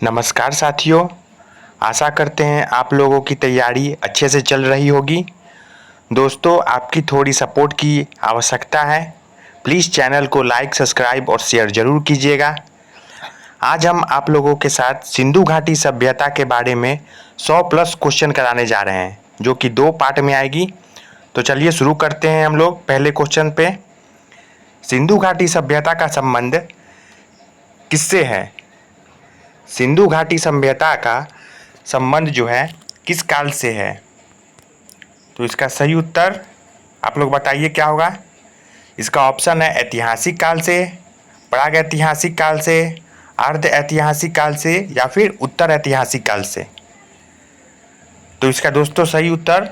नमस्कार साथियों, आशा करते हैं आप लोगों की तैयारी अच्छे से चल रही होगी। दोस्तों, आपकी थोड़ी सपोर्ट की आवश्यकता है। प्लीज़ चैनल को लाइक, सब्सक्राइब और शेयर ज़रूर कीजिएगा। आज हम आप लोगों के साथ सिंधु घाटी सभ्यता के बारे में 100 प्लस क्वेश्चन कराने जा रहे हैं, जो कि 2 पार्ट में आएगी। तो चलिए शुरू करते हैं हम लोग पहले क्वेश्चन पे। सिंधु घाटी सभ्यता का संबंध किससे है? सिंधु घाटी सभ्यता का संबंध जो है किस काल से है? तो इसका सही उत्तर आप लोग बताइए क्या होगा। इसका ऑप्शन है ऐतिहासिक काल से, प्राग ऐतिहासिक काल से, अर्ध ऐतिहासिक काल से या फिर उत्तर ऐतिहासिक काल से। तो इसका दोस्तों सही उत्तर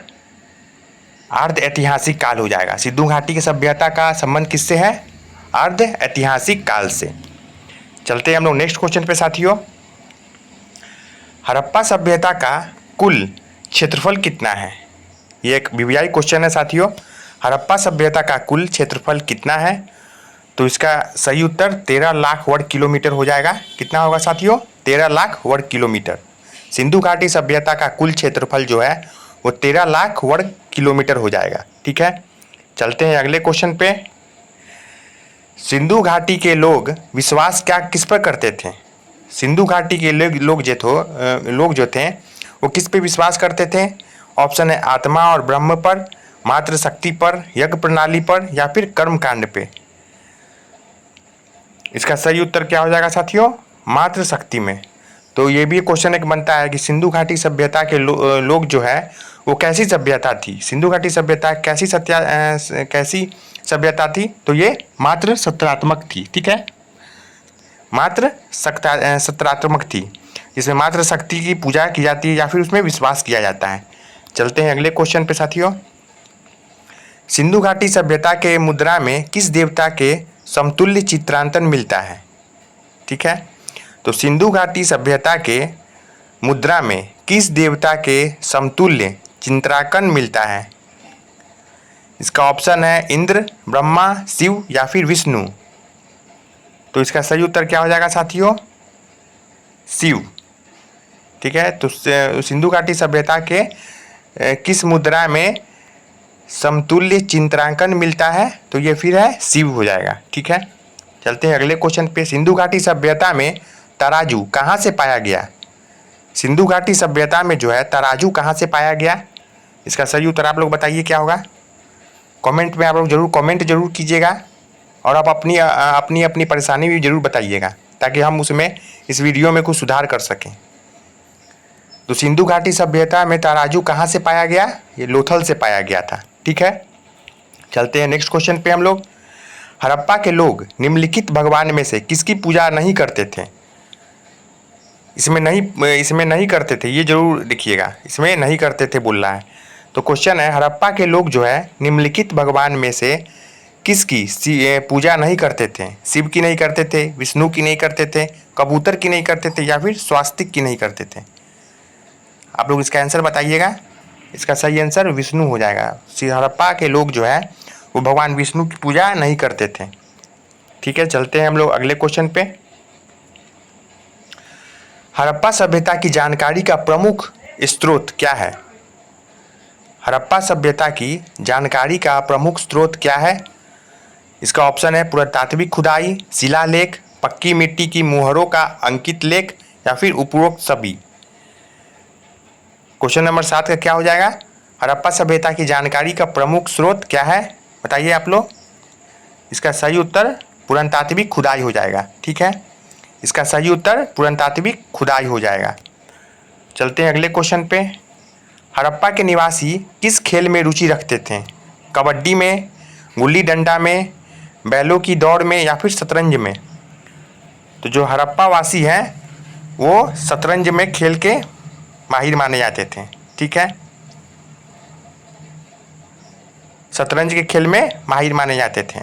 अर्ध ऐतिहासिक काल हो जाएगा। सिंधु घाटी की सभ्यता का संबंध किससे है? अर्ध ऐतिहासिक काल से। चलते हैं हम लोग नेक्स्ट क्वेश्चन पे साथियों। हड़प्पा सभ्यता का कुल क्षेत्रफल कितना है? ये एक वीवीआई क्वेश्चन है साथियों। हड़प्पा सभ्यता का कुल क्षेत्रफल कितना है? तो इसका सही उत्तर 13 लाख वर्ग किलोमीटर हो जाएगा। कितना होगा साथियों? 13 लाख वर्ग किलोमीटर। सिंधु घाटी सभ्यता का कुल क्षेत्रफल जो है वो 13 लाख वर्ग किलोमीटर हो जाएगा। ठीक है, चलते हैं अगले क्वेश्चन पे। सिंधु घाटी के लोग विश्वास क्या किस पर करते थे? सिंधु घाटी के लोग जो थे वो किस पे विश्वास करते थे? ऑप्शन है आत्मा और ब्रह्म पर, मात्र शक्ति पर, यज्ञ प्रणाली पर या फिर कर्म कांड पे। इसका सही उत्तर क्या हो जाएगा साथियों? मात्र शक्ति में। तो ये भी क्वेश्चन एक बनता है कि सिंधु घाटी सभ्यता के लोग जो है वो कैसी सभ्यता थी? सिंधु घाटी सभ्यता कैसी सभ्यता थी? तो ये मात्र सत्रात्मक थी। ठीक है, मात्र सत्रात्मक थी, जिसमें मात्र शक्ति की पूजा की जाती है या फिर उसमें विश्वास किया जाता है। चलते हैं अगले क्वेश्चन पे साथियों। सिंधु घाटी सभ्यता के मुद्रा में किस देवता के समतुल्य चित्रांकन मिलता है? ठीक है, तो सिंधु घाटी सभ्यता के मुद्रा में किस देवता के समतुल्य चित्रांकन मिलता है? इसका ऑप्शन है इंद्र, ब्रह्मा, शिव या फिर विष्णु। तो इसका सही उत्तर क्या हो जाएगा साथियों? शिव। ठीक है, तो सिंधु घाटी सभ्यता के किस मुद्रा में समतुल्य चित्रांकन मिलता है? तो ये फिर है शिव हो जाएगा। ठीक है, चलते हैं अगले क्वेश्चन पे। सिंधु घाटी सभ्यता में तराजू कहाँ से पाया गया? सिंधु घाटी सभ्यता में जो है तराजू कहाँ से पाया गया? इसका सही उत्तर आप लोग बताइए क्या होगा। कमेंट में आप लोग जरूर कमेंट जरूर कीजिएगा और आप अपनी परेशानी भी जरूर बताइएगा ताकि हम उसमें इस वीडियो में कुछ सुधार कर सकें। तो सिंधु घाटी सभ्यता में तराजू कहाँ से पाया गया? ये लोथल से पाया गया था। ठीक है, चलते हैं नेक्स्ट क्वेश्चन पे हम लोग। हड़प्पा के लोग निम्नलिखित भगवान में से किसकी पूजा नहीं करते थे? इसमें नहीं करते थे, ये जरूर देखिएगा। इसमें नहीं करते थे बोल रहा है। तो क्वेश्चन है हड़प्पा के लोग जो है निम्नलिखित भगवान में से किसकी पूजा नहीं करते थे? शिव की नहीं करते थे, विष्णु की नहीं करते थे, कबूतर की नहीं करते थे या फिर स्वास्तिक की नहीं करते थे? आप लोग इसका आंसर बताइएगा। इसका सही आंसर विष्णु हो जाएगा। हड़प्पा के लोग जो है वो भगवान विष्णु की पूजा नहीं करते थे। ठीक है, चलते हैं हम लोग अगले क्वेश्चन पे। हड़प्पा सभ्यता की जानकारी का प्रमुख स्रोत क्या है? हड़प्पा सभ्यता की जानकारी का प्रमुख स्रोत क्या है? इसका ऑप्शन है पुरातात्विक खुदाई, शिलालेख, पक्की मिट्टी की मुहरों का अंकित लेख या फिर उपरोक्त सभी। क्वेश्चन नंबर 7 का क्या हो जाएगा? हड़प्पा सभ्यता की जानकारी का प्रमुख स्रोत क्या है? बताइए आप लोग। इसका सही उत्तर पुरातात्विक खुदाई हो जाएगा। ठीक है, इसका सही उत्तर पुरातात्विक खुदाई हो जाएगा। चलते हैं अगले क्वेश्चन पे। हड़प्पा के निवासी किस खेल में रुचि रखते थे? कबड्डी में, गुल्ली डंडा में, बैलों की दौड़ में या फिर शतरंज में? तो जो हड़प्पा वासी हैं वो शतरंज में खेल के माहिर माने जाते थे। ठीक है, शतरंज के खेल में माहिर माने जाते थे।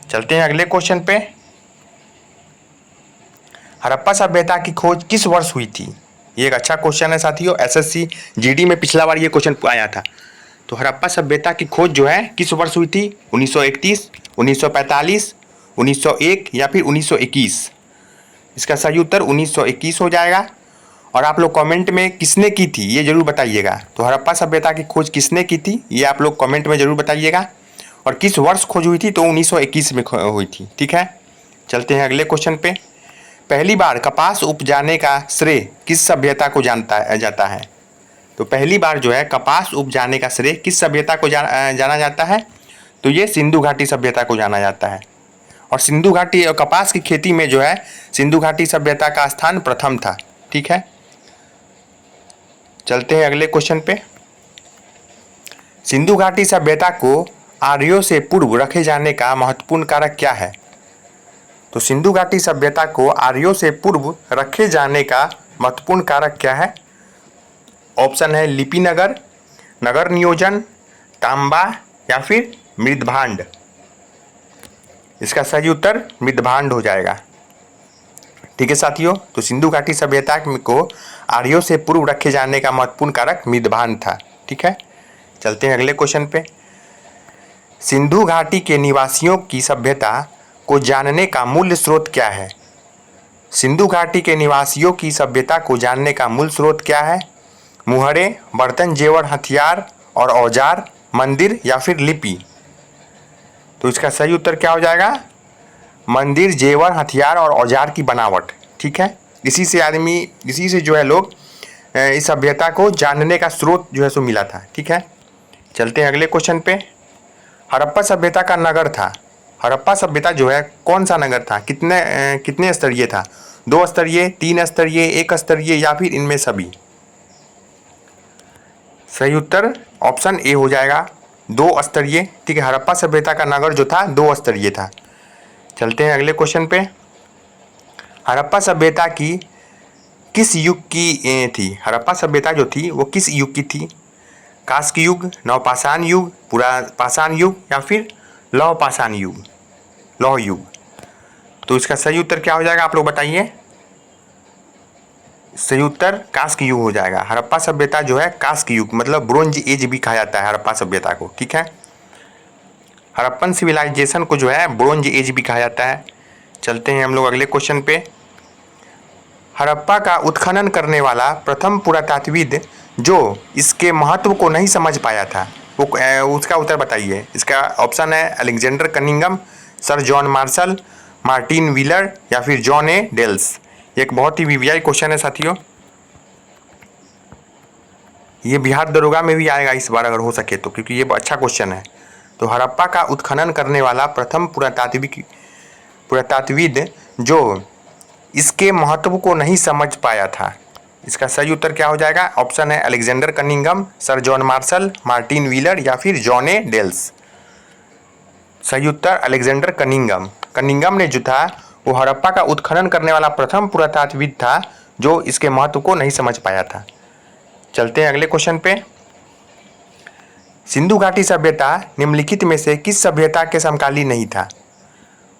चलते हैं अगले क्वेश्चन पे। हड़प्पा सभ्यता की खोज किस वर्ष हुई थी? ये एक अच्छा क्वेश्चन है साथियों। एसएससी जीडी में पिछला बार ये क्वेश्चन आया था। तो हड़प्पा सभ्यता की खोज जो है किस वर्ष हुई थी? 1931, 1945, 1901 या फिर 1921? इसका सही उत्तर 1921 हो जाएगा। और आप लोग कमेंट में किसने की थी ये ज़रूर बताइएगा। तो हड़प्पा सभ्यता की खोज किसने की थी ये आप लोग कमेंट में ज़रूर बताइएगा। और किस वर्ष खोज हुई थी, तो 1921 में हुई थी। ठीक है, चलते हैं अगले क्वेश्चन पे। पहली बार कपास उपजाने का श्रेय किस सभ्यता को जाता है? तो पहली बार जो है कपास उपजाने का श्रेय किस सभ्यता को जाना जाता है? तो ये सिंधु घाटी सभ्यता को जाना जाता है। और सिंधु घाटी और कपास की खेती में जो है सिंधु घाटी सभ्यता का स्थान प्रथम था। ठीक है, चलते हैं अगले क्वेश्चन पे। सिंधु घाटी सभ्यता को आर्यों से पूर्व रखे जाने का महत्वपूर्ण कारक क्या है? तो सिंधु घाटी सभ्यता को आर्यों से पूर्व रखे जाने का महत्वपूर्ण कारक क्या है? ऑप्शन है लिपि नगर, नगर नियोजन, तांबा या फिर मृदभांड। इसका सही उत्तर मृदभांड हो जाएगा। ठीक है साथियों, तो सिंधु घाटी सभ्यता को आर्यों से पूर्व रखे जाने का महत्वपूर्ण कारक मृदभांड था। ठीक है, चलते हैं अगले क्वेश्चन पे। सिंधु घाटी के निवासियों की सभ्यता को जानने का मूल स्रोत क्या है? सिंधु घाटी के निवासियों की सभ्यता को जानने का मूल स्रोत क्या है? मुहरे, बर्तन जेवर हथियार और औजार, मंदिर या फिर लिपि। तो इसका सही उत्तर क्या हो जाएगा? मंदिर, जेवर, हथियार और औजार की बनावट। ठीक है, इसी से जो है लोग इस सभ्यता को जानने का स्रोत जो है सो मिला था। ठीक है, चलते हैं अगले क्वेश्चन पे। हड़प्पा सभ्यता का नगर था, हड़प्पा सभ्यता जो है कौन सा नगर था? कितने स्तरीय था? 2 स्तरीय, 3 स्तरीय, 1 स्तरीय या फिर इनमें सभी? सही उत्तर ऑप्शन ए हो जाएगा, 2 स्तरीय। ठीक है, हड़प्पा सभ्यता का नगर जो था 2 स्तरीय था। चलते हैं अगले क्वेश्चन पे। हड़प्पा सभ्यता की किस युग की थी? हड़प्पा सभ्यता जो थी वो किस युग की थी? कांस्य युग, नवपाषाण युग, पुरापाषाण युग या फिर लौह पाषाण युग, लौह युग। तो इसका सही उत्तर क्या हो जाएगा, आप लोग बताइए। सही उत्तर कांस्य युग हो जाएगा। हड़प्पा सभ्यता जो है कांस्य युग मतलब ब्रोंज एज भी कहा जाता है हड़प्पा सभ्यता को। ठीक है, हड़प्पन सिविलाइजेशन को जो है ब्रोंज एज भी कहा जाता है। चलते हैं हम लोग अगले क्वेश्चन पे। हड़प्पा का उत्खनन करने वाला प्रथम पुरातात्विद जो इसके महत्व को नहीं समझ पाया था वो उसका उत्तर बताइए। इसका ऑप्शन है Alexander Cunningham, sir John Marshall, Martin wheeler या फिर जॉन ए डेल्स। एक बहुत ही वीवीआई क्वेश्चन है साथियों, ये बिहार दरोगा में भी आएगा इस बार अगर हो सके तो, क्योंकि ये अच्छा क्वेश्चन है। तो हड़प्पा का उत्खनन करने वाला प्रथम पुरातात्विद जो इसके महत्व को नहीं समझ पाया था, इसका सही उत्तर क्या हो जाएगा? ऑप्शन है Alexander Cunningham, sir John Marshall, Martin wheeler या फिर जॉन ए डेल्स। सही उत्तर अलेक्जेंडर कनिंघम। कनिंघम ने जो था वो हड़प्पा का उत्खनन करने वाला प्रथम पुरातात्विद था जो इसके महत्व को नहीं समझ पाया था। चलते हैं अगले क्वेश्चन पे। सिंधु घाटी सभ्यता निम्नलिखित में से किस सभ्यता के समकालीन नहीं था?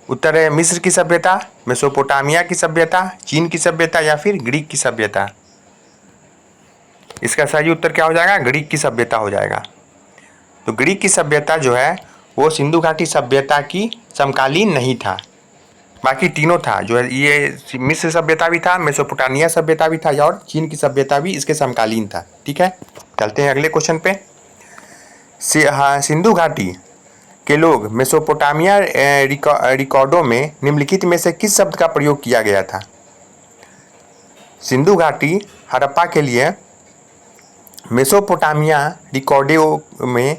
उत्तर है मिस्र की सभ्यता, मेसोपोटामिया की सभ्यता, चीन की सभ्यता या फिर ग्रीक की सभ्यता। इसका सही उत्तर क्या हो जाएगा? ग्रीक की सभ्यता हो जाएगा। तो ग्रीक की सभ्यता जो है वो सिंधु घाटी सभ्यता की समकालीन नहीं था, बाकी तीनों था जो है। ये मिस्र सभ्यता भी था, मेसोपोटामिया सभ्यता भी था और चीन की सभ्यता भी इसके समकालीन था। ठीक है, चलते हैं अगले क्वेश्चन पे। सिंधु घाटी के लोग मेसोपोटामिया रिकॉर्डों में निम्नलिखित में से किस शब्द का प्रयोग किया गया था? सिंधु घाटी हड़प्पा के लिए मेसोपोटामिया रिकॉर्डों में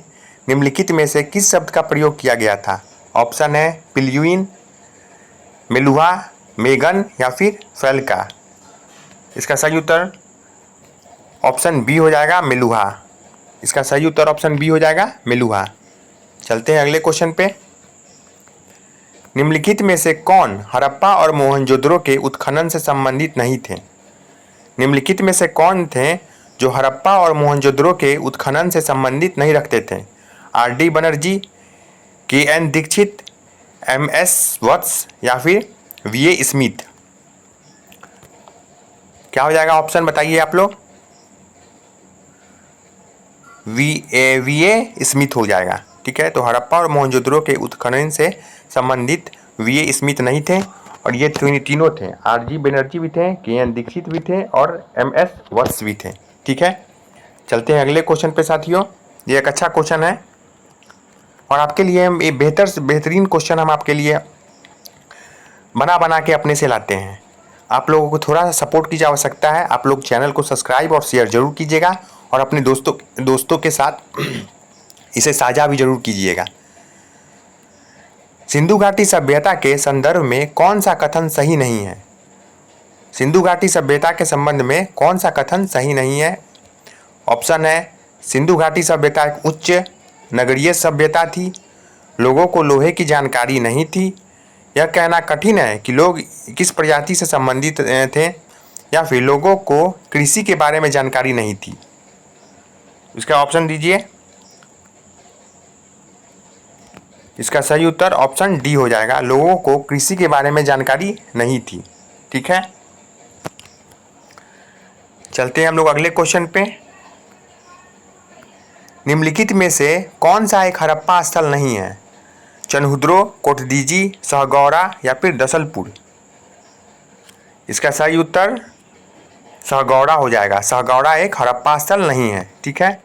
निम्नलिखित में से किस शब्द का प्रयोग किया गया था? ऑप्शन है पिल्यूइन, मेलुहा, मेगन या फिर फैल्का। इसका सही उत्तर ऑप्शन बी हो जाएगा, मेलुहा। इसका सही उत्तर ऑप्शन बी हो जाएगा, मेलुहा। चलते हैं अगले क्वेश्चन पे। निम्नलिखित में से कौन हड़प्पा और मोहनजोदड़ो के उत्खनन से संबंधित नहीं थे? निम्नलिखित में से कौन थे जो हड़प्पा और मोहनजोदड़ो के उत्खनन से संबंधित नहीं रखते थे? R D. Banerjee, K N. Dikshit, M S. Vats या फिर वी.ए. स्मिथ। क्या हो जाएगा ऑप्शन बताइए आप लोग। वी.ए. स्मिथ हो जाएगा। ठीक है, तो हड़प्पा और मोहनजोदड़ो के उत्खनन से संबंधित वी.ए. स्मिथ नहीं थे और ये तीनों थे, आरजी बनर्जी भी थे, केएन दीक्षित भी थे और एमएस वत्स भी थे। ठीक है, चलते हैं अगले क्वेश्चन पे साथियों। ये एक अच्छा क्वेश्चन है और आपके लिए ये बेहतरीन क्वेश्चन हम आपके लिए बना के अपने से लाते हैं। आप लोगों को थोड़ा सा सपोर्ट की आवश्यकता है। आप लोग चैनल को सब्सक्राइब और शेयर जरूर कीजिएगा और अपने दोस्तों के साथ इसे साझा भी जरूर कीजिएगा। सिंधु घाटी सभ्यता के संदर्भ में कौन सा कथन सही नहीं है? सिंधु घाटी सभ्यता के संबंध में कौन सा कथन सही नहीं है? ऑप्शन है, सिंधु घाटी सभ्यता एक उच्च नगरीय सभ्यता थी, लोगों को लोहे की जानकारी नहीं थी, यह कहना कठिन है कि लोग किस प्रजाति से संबंधित थे, या फिर लोगों को कृषि के बारे में जानकारी नहीं थी। इसका ऑप्शन दीजिए। इसका सही उत्तर ऑप्शन डी हो जाएगा, लोगों को कृषि के बारे में जानकारी नहीं थी। ठीक है, चलते हैं हम लोग अगले क्वेश्चन पे। निम्नलिखित में से कौन सा एक हड़प्पा स्थल नहीं है? चनहुद्रो, कोटदीजी, सहगौरा या फिर दसलपुर? इसका सही उत्तर सहगौरा हो जाएगा। सहगौरा एक हड़प्पा स्थल नहीं है। ठीक है,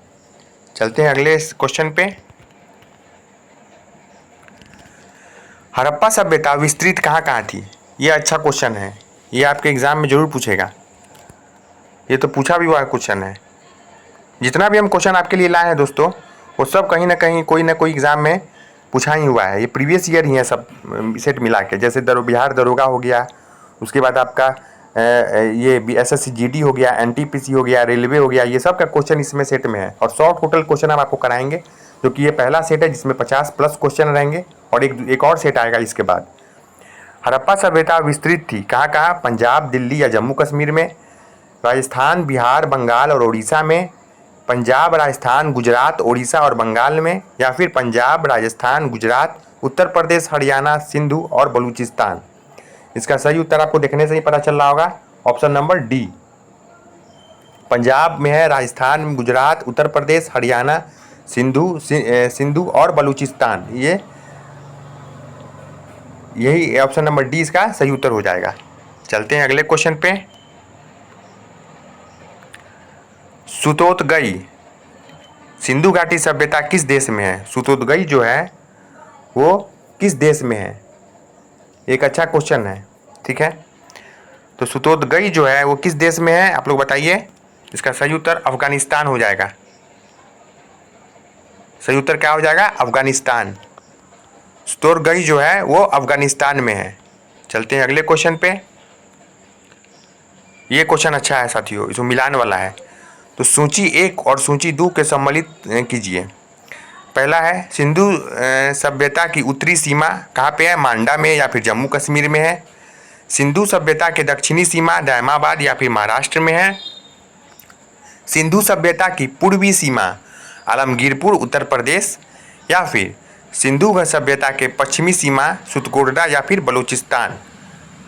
चलते हैं अगले क्वेश्चन पे। हड़प्पा सभ्यता विस्तृत कहाँ थी? ये अच्छा क्वेश्चन है, ये आपके एग्जाम में जरूर पूछेगा। ये तो पूछा भी हुआ क्वेश्चन है। जितना भी हम क्वेश्चन आपके लिए लाए हैं दोस्तों, वो सब कहीं ना कहीं कोई ना कोई एग्जाम में पूछा ही हुआ है। ये प्रीवियस ईयर ही है सब सेट मिला के। जैसे बिहार दरोगा हो गया, उसके बाद आपका ये SSC GD हो गया, NTPC हो गया, रेलवे हो गया, ये सब का क्वेश्चन इसमें सेट में है। और 100 टोटल क्वेश्चन हम आपको कराएंगे, जो कि ये पहला सेट है जिसमें 50+ क्वेश्चन रहेंगे और एक और सेट आएगा इसके बाद। हड़प्पा सभ्यता विस्तृत थी कहाँ कहाँ? पंजाब, दिल्ली या जम्मू कश्मीर में, राजस्थान, बिहार, बंगाल और उड़ीसा में, पंजाब, राजस्थान, गुजरात, उड़ीसा और बंगाल में, या फिर पंजाब, राजस्थान, गुजरात, उत्तर प्रदेश, हरियाणा, सिंधु और बलूचिस्तान? इसका सही उत्तर आपको देखने से ही पता चल रहा होगा, ऑप्शन नंबर डी। पंजाब में है, राजस्थान, गुजरात, उत्तर प्रदेश, हरियाणा, सिंधु और बलूचिस्तान। यही ऑप्शन नंबर डी इसका सही उत्तर हो जाएगा। चलते हैं अगले क्वेश्चन पे। सुतोतगई सिंधु घाटी सभ्यता किस देश में है? सुतोतगई जो है वो किस देश में है? एक अच्छा क्वेश्चन है। ठीक है, तो सुतोतगई जो है वो किस देश में है, आप लोग बताइए। इसका सही उत्तर अफगानिस्तान हो जाएगा। सही उत्तर क्या हो जाएगा? अफगानिस्तान। सुतोतगई जो है वो अफगानिस्तान में है। चलते हैं अगले क्वेश्चन पे। ये क्वेश्चन अच्छा है साथियों, इसमें मिलान वाला है। तो सूची 1 और सूची 2 के सम्मिलित कीजिए। पहला है, सिंधु सभ्यता की उत्तरी सीमा कहाँ पे है? मांडा में या फिर जम्मू कश्मीर में है। सिंधु सभ्यता की दक्षिणी सीमा दायमाबाद या फिर महाराष्ट्र में है। सिंधु सभ्यता की पूर्वी सीमा आलमगीरपुर उत्तर प्रदेश, या फिर सिंधु सभ्यता के पश्चिमी सीमा सुतकोटडा या फिर बलूचिस्तान?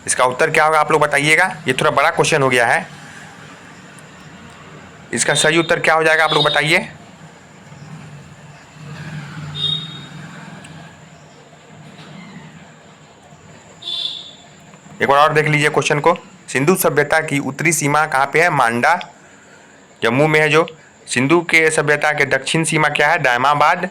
इसका उत्तर क्या होगा आप लोग बताइएगा। ये थोड़ा बड़ा क्वेश्चन हो गया है। इसका सही उत्तर क्या हो जाएगा आप लोग बताइए। एक बार और देख लीजिए क्वेश्चन को। सिंधु सभ्यता की उत्तरी सीमा कहाँ पे है? मांडा जम्मू में है जो। सिंधु के सभ्यता के दक्षिण सीमा क्या है? दायमाबाद।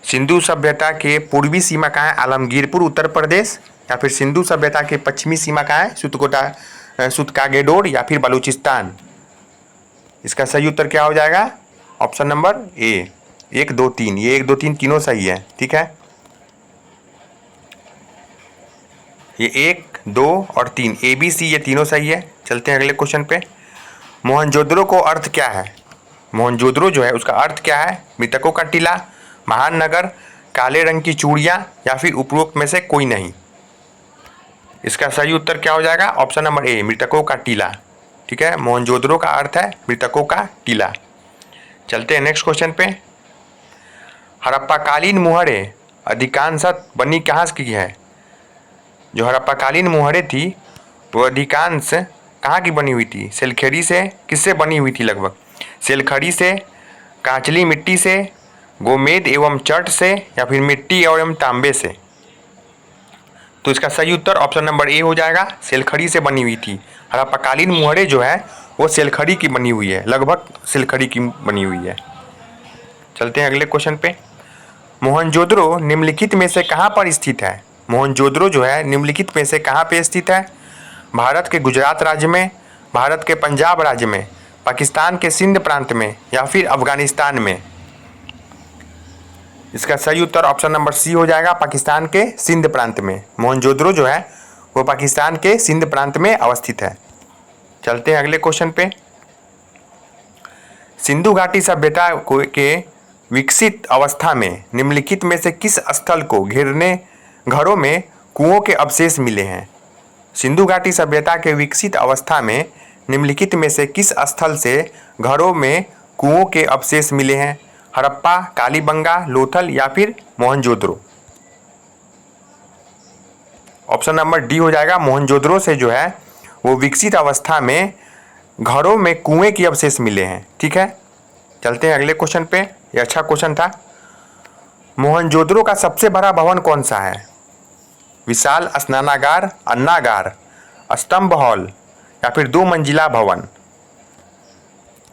सिंधु सभ्यता के पूर्वी सीमा कहाँ है? आलमगीरपुर उत्तर प्रदेश। या फिर सिंधु सभ्यता के पश्चिमी सीमा कहाँ है? सुतकागेडोर या फिर बलूचिस्तान? इसका सही उत्तर क्या हो जाएगा? Option number A. 1, 2, 3, ये 1, 2, 3 तीनों सही है। ठीक है, ये 1, 2 और 3 ABC ये तीनों सही है। चलते हैं अगले क्वेश्चन पे। मोहनजोदड़ो को अर्थ क्या है? मोहनजोदड़ो जो है उसका अर्थ क्या है? मृतकों का टीला, महान नगर, काले रंग की चूड़ियाँ या फिर उपरोक्त में से कोई नहीं? इसका सही उत्तर क्या हो जाएगा? ऑप्शन नंबर ए, मृतकों का टीला। ठीक है, मोहनजोदड़ो का अर्थ है मृतकों का टीला। चलते हैं नेक्स्ट क्वेश्चन पे। हड़प्पाकालीन मुहरें अधिकांशतः बनी कहाँ की है? जो हड़प्पाकालीन मुहरें थी वो अधिकांश कहाँ की बनी हुई थी? सेलखड़ी से। किससे बनी हुई थी लगभग? सेलखड़ी से, कांचली मिट्टी से, गोमेद एवं चट से, या फिर मिट्टी एवं तांबे से? तो इसका सही उत्तर ऑप्शन नंबर ए हो जाएगा, सिलखड़ी से बनी हुई थी। हड़प्पाकालीन मुहरें जो है वो सिलखड़ी की बनी हुई है, लगभग सिलखड़ी की बनी हुई है। चलते हैं अगले क्वेश्चन पे। मोहनजोदड़ो निम्नलिखित में से कहाँ पर स्थित है? मोहनजोदड़ो जो है निम्नलिखित में से कहाँ पे स्थित है? भारत के गुजरात राज्य में, भारत के पंजाब राज्य में, पाकिस्तान के सिंध प्रांत में या फिर अफगानिस्तान में? इसका सही उत्तर ऑप्शन नंबर सी हो जाएगा, पाकिस्तान के सिंध प्रांत में। मोहनजोदड़ो जो है वो पाकिस्तान के सिंध प्रांत में अवस्थित है। चलते हैं अगले क्वेश्चन पे। सिंधु घाटी सभ्यता के विकसित अवस्था में निम्नलिखित में से किस स्थल को घेरने घरों में कुओं के अवशेष मिले हैं? सिंधु घाटी सभ्यता के विकसित अवस्था में निम्नलिखित में से किस स्थल से घरों में कुओं के अवशेष मिले हैं? हड़प्पा, कालीबंगा, लोथल या फिर मोहनजोदड़ो? ऑप्शन नंबर डी हो जाएगा, मोहनजोदड़ो से जो है वो विकसित अवस्था में घरों में कुएं के अवशेष मिले हैं। ठीक है, चलते हैं अगले क्वेश्चन पे। ये अच्छा क्वेश्चन था। मोहनजोदड़ो का सबसे बड़ा भवन कौन सा है? विशाल स्नानागार, अन्नागार, स्तंभ हॉल या फिर 2 मंजिला भवन?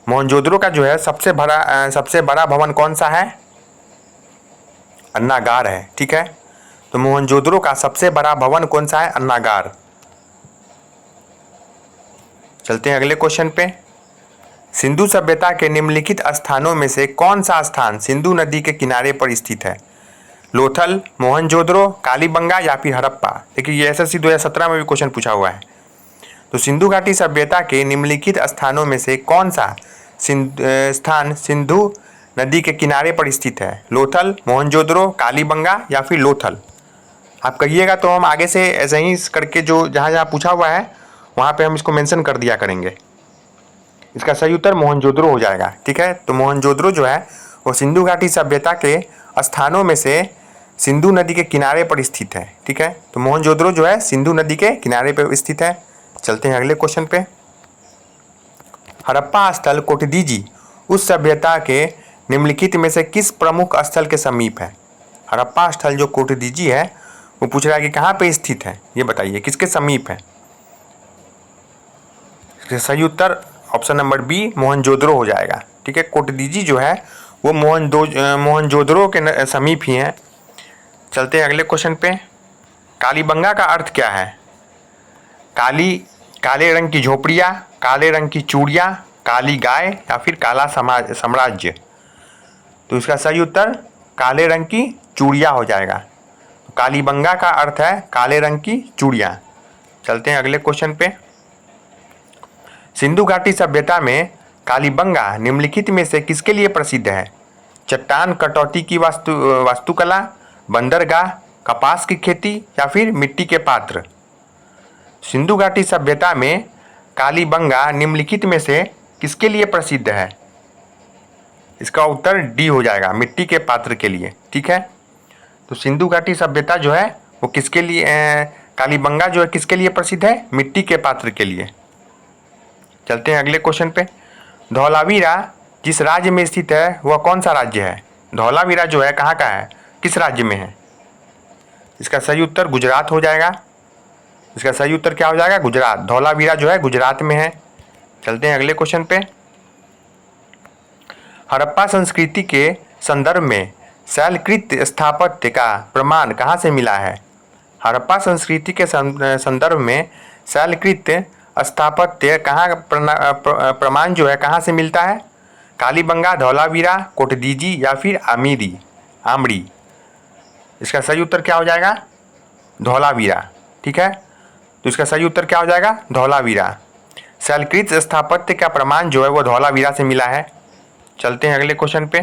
मोहनजोदड़ो का जो है सबसे बड़ा भवन कौन सा है? अन्नागार है। ठीक है, तो मोहनजोदड़ो का सबसे बड़ा भवन कौन सा है? अन्नागार। चलते हैं अगले क्वेश्चन पे। सिंधु सभ्यता के निम्नलिखित स्थानों में से कौन सा स्थान सिंधु नदी के किनारे पर स्थित है? लोथल, मोहनजोदड़ो, कालीबंगा या फिर हड़प्पा? देखिए ये एसएससी 2017 में भी क्वेश्चन पूछा हुआ है। तो सिंधु घाटी सभ्यता के निम्नलिखित स्थानों में से कौन सा स्थान सिंधु नदी के किनारे पर स्थित है? लोथल, मोहनजोदड़ो, कालीबंगा या फिर लोथल? आप कहिएगा तो हम आगे से ऐसे ही करके जो जहाँ जहाँ पूछा हुआ है वहाँ पे हम इसको मेंशन कर दिया करेंगे। इसका सही उत्तर मोहनजोदड़ो हो जाएगा। ठीक है, तो मोहनजोदड़ो जो है वो सिंधु घाटी सभ्यता के स्थानों में से सिंधु नदी के किनारे पर स्थित है। ठीक है, तो मोहनजोदड़ो जो है सिंधु नदी के किनारे पर स्थित है। चलते हैं अगले क्वेश्चन पे। हड़प्पा स्थल कोटदीजी उस सभ्यता के निम्नलिखित में से किस प्रमुख स्थल के समीप है? हड़प्पा स्थल जो कोटदीजी है वो पूछ रहा है कि कहाँ पे स्थित है, ये बताइए किसके समीप है? इसका सही उत्तर ऑप्शन नंबर बी, मोहनजोदड़ो हो जाएगा। ठीक है, कोटदीजी जो है वो मोहनजोदड़ो के समीप ही है। चलते हैं अगले क्वेश्चन पे। कालीबंगा का अर्थ क्या है? काले रंग की झोपड़ियाँ, काले रंग की चूड़ियाँ, काली गाय या फिर काला साम्राज्य? तो इसका सही उत्तर काले रंग की चूड़ियाँ हो जाएगा। कालीबंगा का अर्थ है काले रंग की चूड़ियाँ। चलते हैं अगले क्वेश्चन पे। सिंधु घाटी सभ्यता में कालीबंगा निम्नलिखित में से किसके लिए प्रसिद्ध है? चट्टान कटौती की वास्तुकला, बंदरगाह, कपास की खेती या फिर मिट्टी के पात्र? सिंधु घाटी सभ्यता में कालीबंगा निम्नलिखित में से किसके लिए प्रसिद्ध है? इसका उत्तर डी हो जाएगा, मिट्टी के पात्र के लिए। ठीक है, तो सिंधु घाटी सभ्यता जो है वो किसके लिए कालीबंगा जो है किसके लिए प्रसिद्ध है? मिट्टी के पात्र के लिए। चलते हैं अगले क्वेश्चन पे। धौलावीरा जिस राज्य में स्थित है वह कौन सा राज्य है? धौलावीरा जो है कहाँ का है, किस राज्य में है? इसका सही उत्तर गुजरात हो जाएगा। इसका सही उत्तर क्या हो जाएगा? गुजरात। धौलावीरा जो है गुजरात में है। चलते हैं अगले क्वेश्चन पे। हड़प्पा संस्कृति के संदर्भ में शैलकृत स्थापत्य का प्रमाण कहाँ से मिला है? हड़प्पा संस्कृति के संदर्भ में शैलकृत स्थापत्य कहाँ प्रमाण जो है कहाँ से मिलता है? कालीबंगा, धौलावीरा, कोटदीजी या फिर आमड़ी? इसका सही उत्तर क्या हो जाएगा? धौलावीरा। ठीक है, तो इसका सही उत्तर क्या हो जाएगा? धौलावीरा। शैलकृत स्थापत्य का प्रमाण जो है वो धौलावीरा से मिला है। चलते हैं अगले क्वेश्चन पे।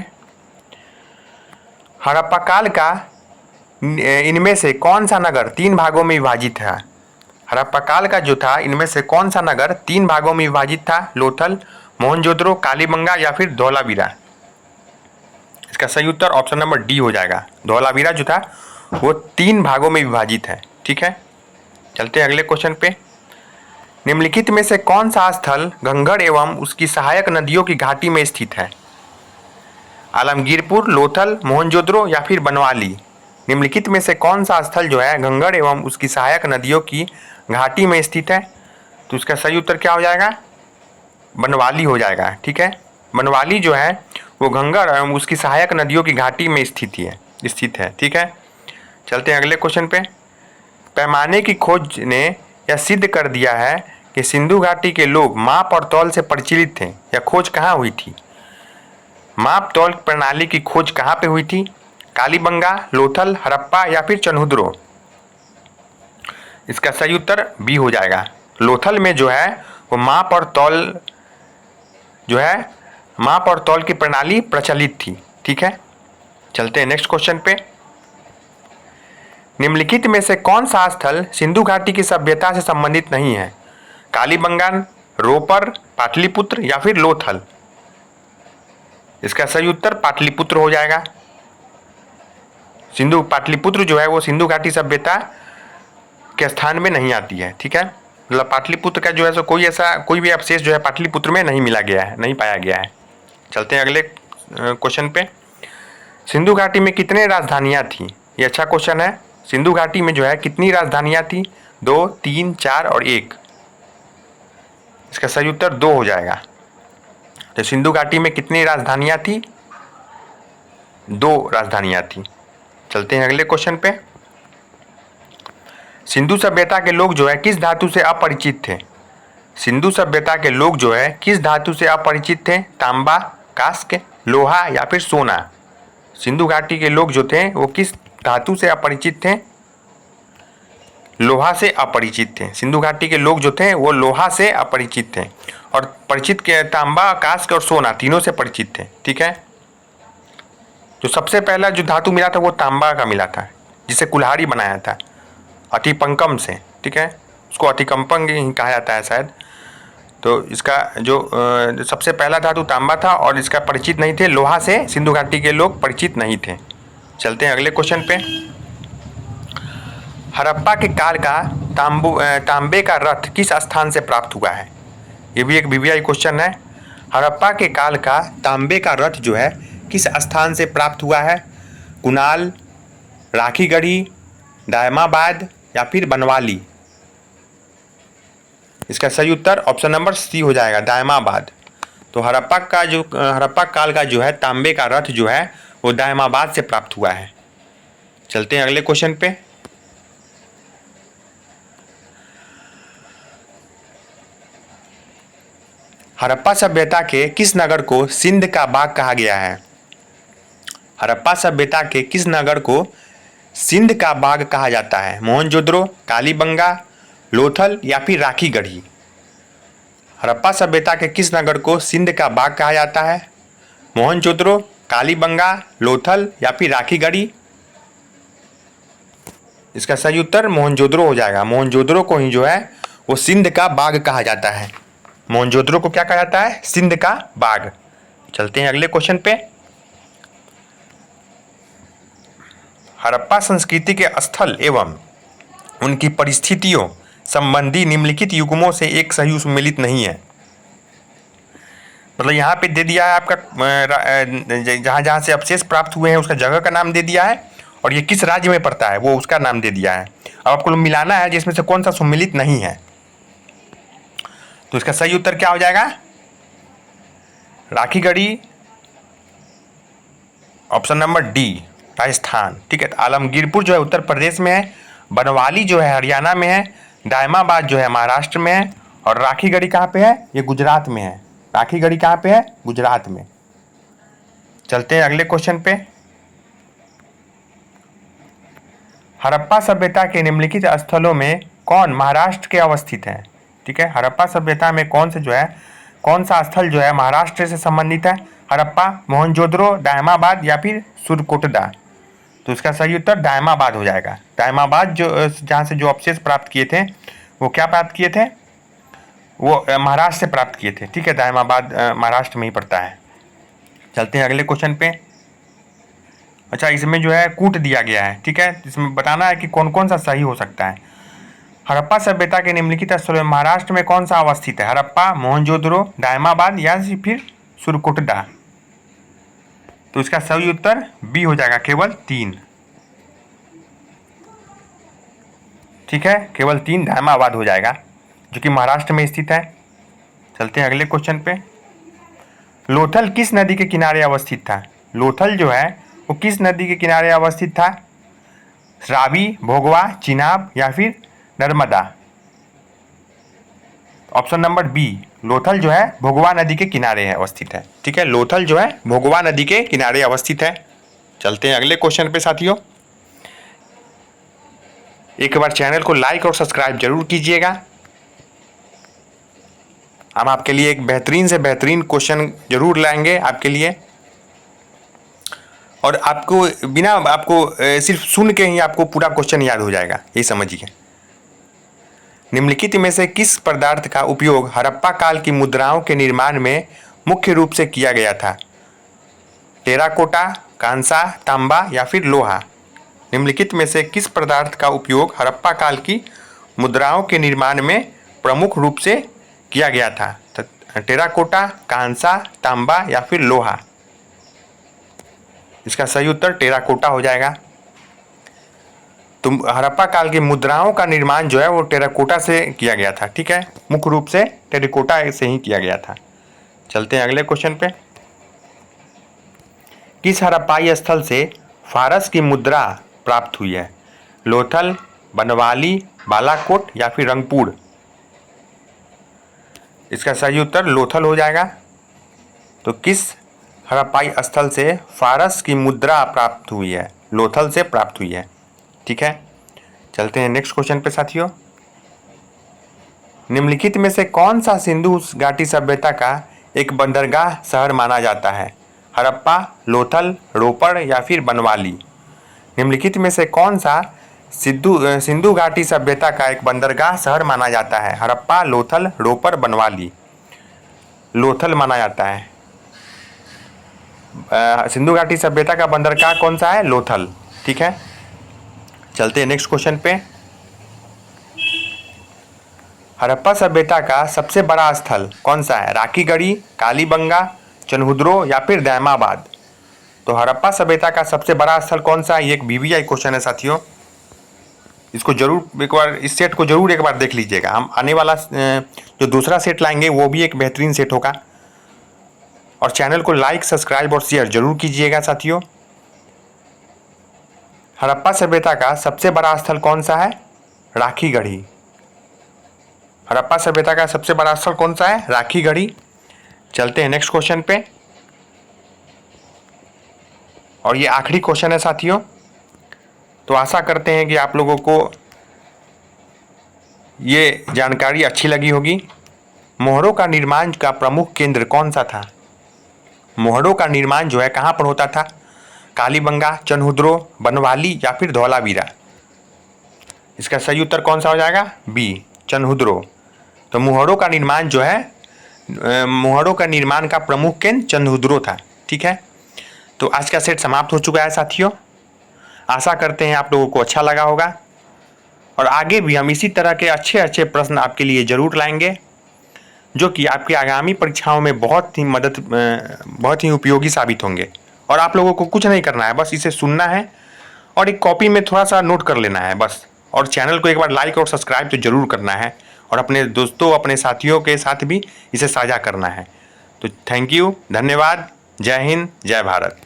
हड़प्पा काल का इनमें से कौन सा नगर 3 भागों में विभाजित है? हड़प्पा काल का जो था इनमें से कौन सा नगर 3 भागों में विभाजित था? लोथल, मोहनजोदड़ो, कालीबंगा या फिर धौलावीरा? इसका सही उत्तर ऑप्शन नंबर डी हो जाएगा। धौलावीरा जो था वो 3 भागों में विभाजित है। ठीक है, चलते हैं अगले क्वेश्चन पे। निम्नलिखित में से कौन सा स्थल घंघर एवं उसकी सहायक नदियों की घाटी में स्थित है? आलमगीरपुर, लोथल, मोहनजोदड़ो या फिर बनवाली? निम्नलिखित में से कौन सा स्थल जो है घंगड़ एवं उसकी सहायक नदियों की घाटी में स्थित है? तो इसका सही उत्तर क्या हो जाएगा? बनवाली हो जाएगा। ठीक है, बनवाली जो है वो घंगड़ एवं उसकी सहायक नदियों की घाटी में स्थित है। ठीक है, चलते हैं अगले क्वेश्चन पे। पैमाने की खोज ने यह सिद्ध कर दिया है कि सिंधु घाटी के लोग माप और तौल से परिचित थे। यह खोज कहाँ हुई थी? माप तौल प्रणाली की खोज कहाँ पे हुई थी? कालीबंगा, लोथल, हड़प्पा या फिर चन्हुद्रो? इसका सही उत्तर बी हो जाएगा। लोथल में जो है वो माप और तौल की प्रणाली प्रचलित थी। ठीक है, चलते हैं नेक्स्ट क्वेश्चन पे। निम्नलिखित में से कौन सा स्थल सिंधु घाटी की सभ्यता से संबंधित नहीं है? कालीबंगान, रोपर, पाटलिपुत्र या फिर लोथल? इसका सही उत्तर पाटलिपुत्र हो जाएगा। पाटलिपुत्र जो है वो सिंधु घाटी सभ्यता के स्थान में नहीं आती है। ठीक है, मतलब पाटलिपुत्र का जो है सो कोई भी अवशेष जो है पाटलिपुत्र में नहीं पाया गया है। चलते हैं अगले क्वेश्चन पे। सिंधु घाटी में कितने राजधानियां थी? ये अच्छा क्वेश्चन है। सिंधु घाटी में जो है कितनी राजधानियां थी? 2, 3, 4 और 1? इसका सही उत्तर 2 हो जाएगा। तो सिंधु घाटी में कितनी राजधानियां थी? 2 राजधानियां थी। चलते हैं अगले क्वेश्चन पे। सिंधु सभ्यता के लोग जो है किस धातु से अपरिचित थे? सिंधु सभ्यता के लोग जो है किस धातु से अपरिचित थे? तांबा, कांस्य, लोहा या फिर सोना? सिंधु घाटी के लोग जो थे वो किस धातु से अपरिचित थे? लोहा से अपरिचित थे। सिंधु घाटी के लोग जो थे वो लोहा से अपरिचित थे और परिचित के तांबा, कांस्य और सोना तीनों से परिचित थे। ठीक है, जो सबसे पहला जो धातु मिला था वो तांबा का मिला था, जिसे कुल्हाड़ी बनाया था अतिपंकम से। ठीक है, उसको अतिकंपंग ही कहा जाता है शायद। तो इसका जो सबसे पहला धातु तांबा था और इसका परिचित नहीं थे, लोहा से सिंधु घाटी के लोग परिचित नहीं थे। चलते हैं अगले क्वेश्चन पे। हड़प्पा के काल का तांबे का रथ किस स्थान से प्राप्त हुआ है? ये भी एक वीवीआई क्वेश्चन है। हड़प्पा के काल का तांबे का रथ जो है किस स्थान से प्राप्त हुआ है? कुणाल, राखीगढ़ी, दायमाबाद या फिर बनवाली? इसका सही उत्तर ऑप्शन नंबर सी हो जाएगा, दायमाबाद। तो हड़प्पा काल का जो है तांबे का रथ जो है वो दायमाबाद से प्राप्त हुआ है। चलते हैं अगले क्वेश्चन पे। हड़प्पा सभ्यता के किस नगर को सिंध का बाग कहा गया है? हड़प्पा सभ्यता के किस नगर को सिंध का बाग कहा जाता है? मोहनजोदड़ो, कालीबंगा, लोथल या फिर राखीगढ़ी? हड़प्पा सभ्यता के किस नगर को सिंध का बाग कहा जाता है? मोहनजोदड़ो, कालीबंगा, लोथल या फिर राखीगढ़ी? इसका सही उत्तर मोहनजोदड़ो हो जाएगा। मोहनजोदड़ो को ही जो है वो सिंध का बाग कहा जाता है। मोहनजोदड़ो को क्या कहा जाता है? सिंध का बाग। चलते हैं अगले क्वेश्चन पे। हड़प्पा संस्कृति के स्थल एवं उनकी परिस्थितियों संबंधी निम्नलिखित युग्मों से एक सही सम्मिलित नहीं है। मतलब यहाँ पे दे दिया है आपका जहाँ जहाँ से अवशेष प्राप्त हुए हैं उसका जगह का नाम दे दिया है और ये किस राज्य में पड़ता है वो उसका नाम दे दिया है। अब आपको मिलाना है जिसमें से कौन सा सम्मिलित नहीं है। तो इसका सही उत्तर क्या हो जाएगा? Rakhigarhi, option number D, Rajasthan. ठीक है, आलमगीरपुर जो है उत्तर प्रदेश में है, बनवाली जो है हरियाणा में है, दायमाबाद जो है महाराष्ट्र में है और राखीगढ़ी कहाँ पे है? ये गुजरात में है। राखीगढ़ी कहाँ पे है? गुजरात में। चलते हैं अगले क्वेश्चन पे। हड़प्पा सभ्यता के निम्नलिखित स्थलों में कौन महाराष्ट्र के अवस्थित है? ठीक है, हड़प्पा सभ्यता में कौन सा स्थल जो है महाराष्ट्र से संबंधित है? हड़प्पा, मोहनजोदड़ो, दायमाबाद या फिर सुरकोटदा? तो इसका सही उत्तर दायमाबाद हो जाएगा। दायमाबाद जहाँ से जो अवशेष प्राप्त किए थे वो क्या प्राप्त किए थे? वो महाराष्ट्र से प्राप्त किए थे। ठीक है, दायमाबाद महाराष्ट्र में ही पड़ता है। चलते हैं अगले क्वेश्चन पे। अच्छा, इसमें जो है कूट दिया गया है। ठीक है, इसमें बताना है कि कौन कौन सा सही हो सकता है। हड़प्पा सभ्यता के निम्नलिखित स्थलों में महाराष्ट्र में कौन सा अवस्थित है? हड़प्पा, मोहनजोदड़ो, दायमाबाद या फिर सुरकोटदा? तो इसका सही उत्तर बी हो जाएगा, केवल 3। ठीक है, केवल 3 दायमाबाद हो जाएगा, जो कि महाराष्ट्र में स्थित है। चलते हैं अगले क्वेश्चन पे। लोथल किस नदी के किनारे अवस्थित था? लोथल जो है वो किस नदी के किनारे अवस्थित था? रावी, भोगवा, चिनाब या फिर Narmada? Option number B, Lothal जो है भोगवा नदी के किनारे है अवस्थित है। ठीक है, लोथल जो है भोगवा नदी के किनारे अवस्थित है। चलते हैं अगले क्वेश्चन पे साथियों। एक बार चैनल को लाइक और सब्सक्राइब जरूर कीजिएगा। हम आपके लिए एक बेहतरीन से बेहतरीन क्वेश्चन जरूर लाएंगे आपके लिए, और आपको बिना आपको सिर्फ सुन के ही आपको पूरा क्वेश्चन याद हो जाएगा, ये समझिए। निम्नलिखित में से किस पदार्थ का उपयोग हड़प्पा काल की मुद्राओं के निर्माण में मुख्य रूप से किया गया था? टेराकोटा, कांसा, तांबा या फिर लोहा? निम्नलिखित में से किस पदार्थ का उपयोग हड़प्पा काल की मुद्राओं के निर्माण में प्रमुख रूप से किया गया था? टेराकोटा, कांसा, तांबा या फिर लोहा? इसका सही उत्तर टेराकोटा हो जाएगा। तो हड़प्पा काल की मुद्राओं का निर्माण जो है वो टेराकोटा से किया गया था। ठीक है, मुख्य रूप से टेराकोटा से ही किया गया था। चलते हैं अगले क्वेश्चन पे। किस हड़प्पाई स्थल से फारस की मुद्रा प्राप्त हुई है? लोथल, बनवाली, बालाकोट या फिर रंगपुर? इसका सही उत्तर लोथल हो जाएगा। तो किस हड़प्पाई स्थल से फारस की मुद्रा प्राप्त हुई है? लोथल से प्राप्त हुई है। ठीक है, चलते हैं नेक्स्ट क्वेश्चन पे साथियों। निम्नलिखित में से कौन सा सिंधु घाटी सभ्यता का एक बंदरगाह शहर माना जाता है? हड़प्पा, लोथल, रोपड़ या फिर बनवाली? निम्नलिखित में से कौन सा सिंधु घाटी सभ्यता का एक बंदरगाह शहर माना जाता है? हड़प्पा, लोथल, रोपड़, बनवाली? लोथल माना जाता है। सिंधु घाटी सभ्यता का बंदरगाह कौन सा है? लोथल। ठीक है, चलते हैं नेक्स्ट क्वेश्चन पे। हड़प्पा सभ्यता का सबसे बड़ा स्थल कौन सा है? राखीगढ़ी, कालीबंगा, चनहुद्रो या फिर दायमाबाद? तो हड़प्पा सभ्यता का सबसे बड़ा स्थल कौन सा है? ये एक वीवीआई क्वेश्चन है साथियों, इसको जरूर एक बार, इस सेट को जरूर एक बार देख लीजिएगा। हम आने वाला जो दूसरा सेट लाएंगे वो भी एक बेहतरीन सेट होगा। और चैनल को लाइक, सब्सक्राइब और शेयर जरूर कीजिएगा साथियों। हड़प्पा सभ्यता का सबसे बड़ा स्थल कौन सा है? राखीगढ़ी। हड़प्पा सभ्यता का सबसे बड़ा स्थल कौन सा है? राखीगढ़ी। चलते हैं नेक्स्ट क्वेश्चन पे, और ये आखिरी क्वेश्चन है साथियों। तो आशा करते हैं कि आप लोगों को ये जानकारी अच्छी लगी होगी। मोहरों का निर्माण का प्रमुख केंद्र कौन सा था? मोहरों का निर्माण जो है कहाँ पर होता था? कालीबंगा, चनहुद्रो, बनवाली या फिर धौलावीरा? इसका सही उत्तर कौन सा हो जाएगा? बी, चनहुद्रो। तो मोहरों का निर्माण जो है, मोहरों का निर्माण का प्रमुख केंद्र चनहुद्रो था। ठीक है, तो आज का सेट समाप्त हो चुका है साथियों। आशा करते हैं आप लोगों को अच्छा लगा होगा, और आगे भी हम इसी तरह के अच्छे अच्छे प्रश्न आपके लिए जरूर लाएंगे, जो कि आपकी आगामी परीक्षाओं में बहुत ही उपयोगी साबित होंगे। और आप लोगों को कुछ नहीं करना है, बस इसे सुनना है और एक कॉपी में थोड़ा सा नोट कर लेना है बस। और चैनल को एक बार लाइक और सब्सक्राइब तो जरूर करना है, और अपने दोस्तों, अपने साथियों के साथ भी इसे साझा करना है। तो थैंक यू, धन्यवाद, जय हिंद, जय भारत।